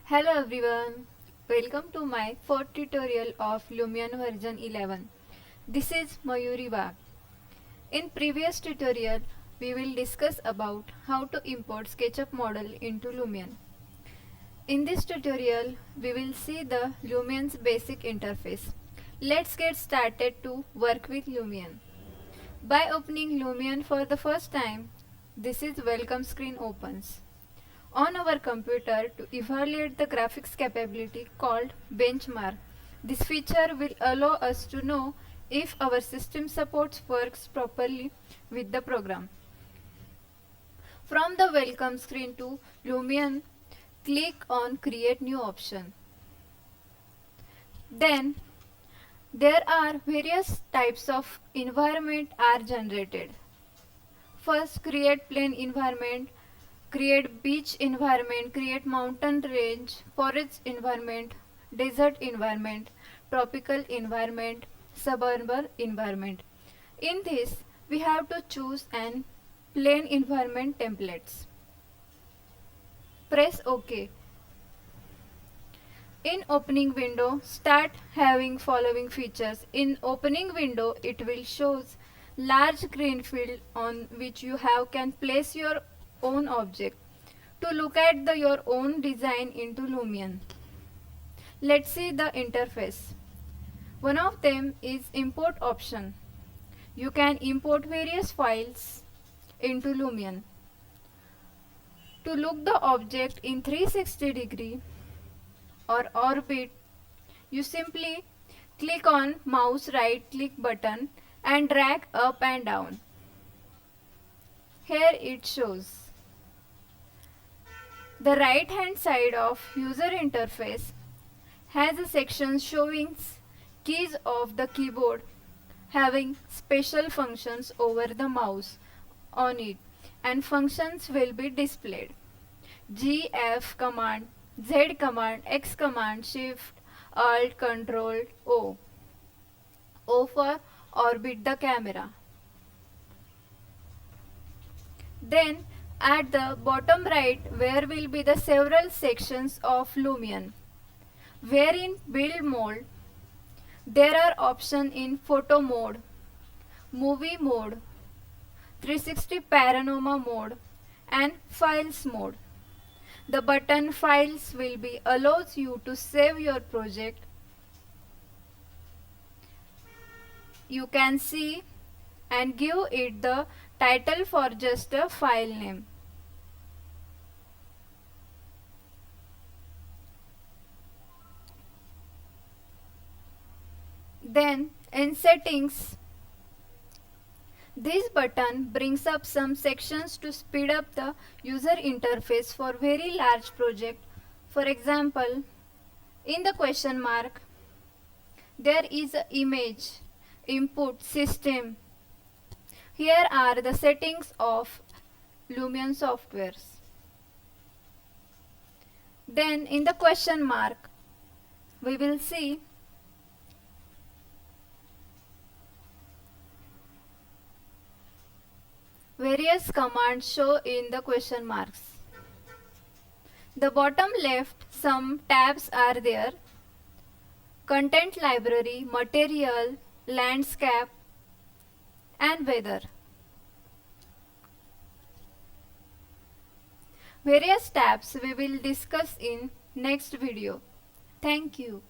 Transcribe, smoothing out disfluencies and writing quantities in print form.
Hello everyone, welcome to my fourth tutorial of Lumion version 11. This is Mayuri Bag. In previous tutorial, we will discuss about how to import SketchUp model into Lumion. In this tutorial, we will see the Lumion's basic interface. Let's get started to work with Lumion. By opening Lumion for the first time, this is welcome screen opens. On our computer to evaluate the graphics capability called benchmark. This feature will allow us to know if our system supports works properly with the program. From the welcome screen to Lumion, click on create new option. Then there are various types of environment are generated. First, create plain environment, create beach environment, create mountain range, forest environment, desert environment, tropical environment, suburban environment. In this, we have to choose an plain environment templates. Press OK. In opening window, start having following features. In opening window, it will shows large green field on which you can place your own object. To look at your own design into Lumion, let's see the interface. One of them is import option. You can import various files into Lumion. To look the object in 360 degree or orbit, you simply click on mouse right click button and drag up and down. Here it shows. The right hand side of user interface has a section showing keys of the keyboard having special functions over the mouse on it, and functions will be displayed. G, F command, Z command, X command, Shift, Alt, Control, O. O for orbit the camera. Then at the bottom right, where will be the several sections of Lumion. Where in build mode, there are options in photo mode, movie mode, 360 panorama mode and files mode. The button files will be allows you to save your project. You can see and give it the title for just a file name. Then in settings, this button brings up some sections to speed up the user interface for very large project. For example, in the question mark, there is an image, input, system. Here are the settings of Lumion softwares. Then in the question mark, we will see various commands show in the question marks. The bottom left, some tabs are there. Content library, material, landscape and weather. Various tabs we will discuss in next video. Thank you.